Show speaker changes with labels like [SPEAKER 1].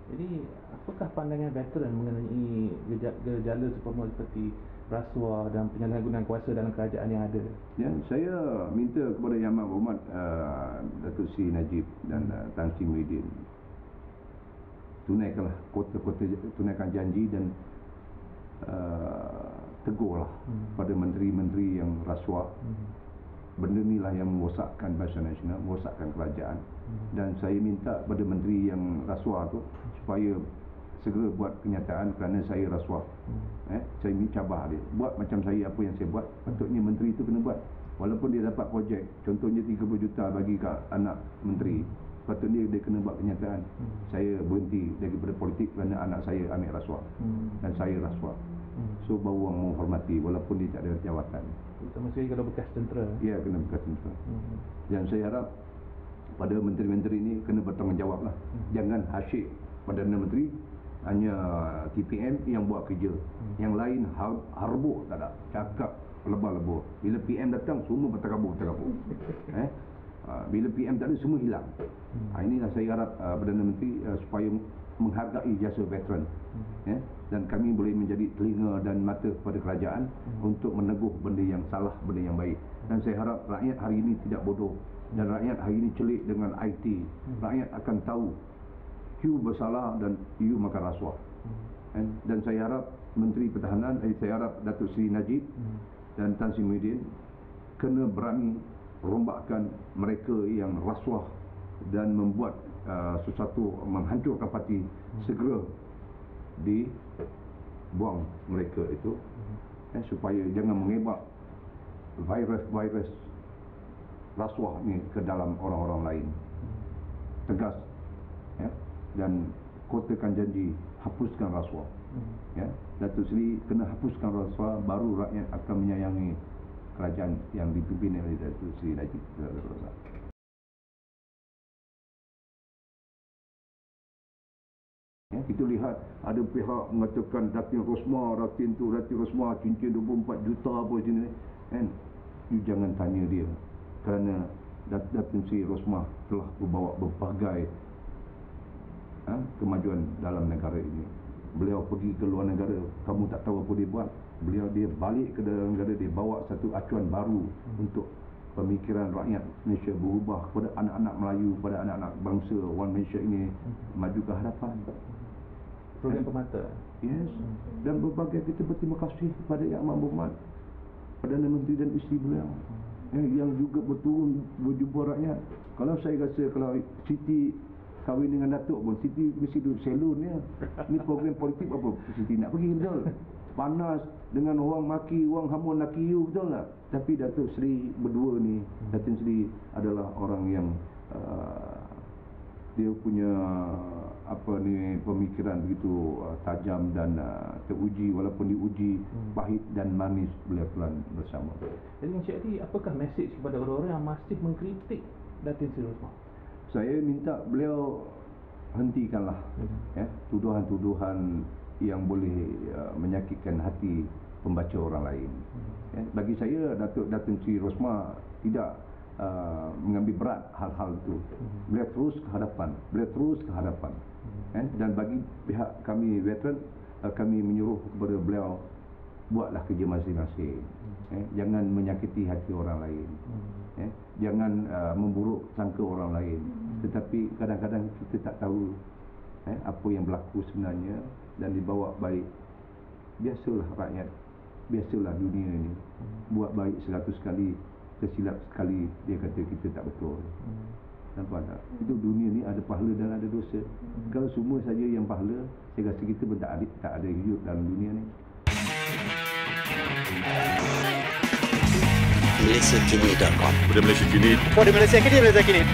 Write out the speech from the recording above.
[SPEAKER 1] Jadi, apakah pandangan veteran mengenai gejala seumpama seperti rasuah dan penyalahgunaan kuasa dalam kerajaan yang ada?
[SPEAKER 2] Ya, saya minta kepada Yang Amat Berhormat Datuk Seri Najib dan Tan Sri Muhyiddin, tunaikanlah tunaikan janji dan tegurlah pada menteri-menteri yang rasuah. Benda inilah yang merosakkan bangsa nasional, merosakkan kerajaan. Dan saya minta pada menteri yang rasuah tu supaya segera buat kenyataan kerana saya rasuah. Saya cabar dia, buat macam saya, apa yang saya buat, patutnya menteri itu kena buat. Walaupun dia dapat projek, contohnya 30 juta bagi ke anak menteri, patutnya dia kena buat kenyataan. Saya berhenti daripada politik kerana anak saya ambil rasuah dan saya rasuah. So baru orang menghormati walaupun dia tak ada jawatan.
[SPEAKER 1] Terutama sekali kalau bekas tentera.
[SPEAKER 2] Ya, kena bekas tentera. Dan saya harap pada menteri-menteri ini kena bertanggungjawab lah. Jangan hasyik Perdana Menteri hanya TPM yang buat kerja. Yang lain harbuk tak ada. Cakap lebah-lebah. Bila PM datang semua berterabur. Bila PM tak ada semua hilang. Inilah saya harap Perdana Menteri supaya menghargai jasa veteran. Dan kami boleh menjadi telinga dan mata kepada kerajaan untuk meneguh benda yang salah, benda yang baik. Dan saya harap rakyat hari ini tidak bodoh dan rakyat hari ini celik dengan IT. Rakyat akan tahu you bersalah dan you makan rasuah. Dan saya harap Menteri Pertahanan, saya harap Datuk Seri Najib dan Tan Sri Muhyiddin kena berani rombakkan mereka yang rasuah dan membuat sesuatu menghancurkan parti, segera dibuang mereka itu, supaya jangan mengebak virus rasuah ni ke dalam orang-orang lain. Tegas dan kotakan janji hapuskan rasuah. Datuk Seri kena hapuskan rasuah, baru rakyat akan menyayangi kerajaan yang dipimpin oleh Datuk Seri Najib Razak. Kita lihat ada pihak mengatakan Datin Rosmah, Datin Rosmah cincin 24 juta apa sini. You jangan tanya dia, kerana Datin Seri Rosmah telah membawa berbagai kemajuan dalam negara ini. Beliau pergi ke luar negara, kamu tak tahu apa dia buat. Dia balik ke dalam negara, dia bawa satu acuan baru untuk pemikiran rakyat Malaysia berubah kepada anak-anak Melayu, kepada anak-anak bangsa One Malaysia ini maju ke hadapan.
[SPEAKER 1] Program pemata.
[SPEAKER 2] Yes. Dan berbagai kita berterima kasih kepada Yang Amat Berhormat Perdana Menteri dan isteri beliau yang juga berturun berjumpa rakyat. Kalau saya rasa kalau Siti kahwin dengan Datuk pun, Siti mesti duduk salon ya. Ni program politik apa Siti nak pergi, betul? Panas dengan orang maki, orang hamun laki you, betul tak? Tapi Datuk Seri berdua ni, Datuk Seri adalah orang yang dia punya pemikiran begitu tajam dan teruji, walaupun diuji pahit dan manis beliau telah bersama.
[SPEAKER 1] Jadi Encik Adi, apakah mesej kepada orang-orang yang masih mengkritik Datin Seri Rosmah?
[SPEAKER 2] Saya minta beliau hentikanlah tuduhan-tuduhan yang boleh menyakitkan hati pembaca orang lain. Bagi saya Datin Seri Rosmah tidak mengambil berat hal-hal itu. Beliau terus ke hadapan. Dan bagi pihak kami veteran, kami menyuruh kepada beliau, buatlah kerja masing-masing. Jangan menyakiti hati orang lain. Jangan memburuk sangka orang lain. Tetapi kadang-kadang kita tak tahu apa yang berlaku sebenarnya dan dibawa baik. Biasalah rakyat, biasalah dunia ini. Buat baik 100 kali, tersilap sekali dia kata kita tak betul. Nampak tak? Itu dunia ni ada pahala dan ada dosa. Kalau semua saja yang pahala, saya rasa kita pun tak ada hidup dalam dunia ni.
[SPEAKER 3] MalaysiaKini.com.
[SPEAKER 4] Pada Malaysia Kini.
[SPEAKER 5] Pada Malaysia Kini.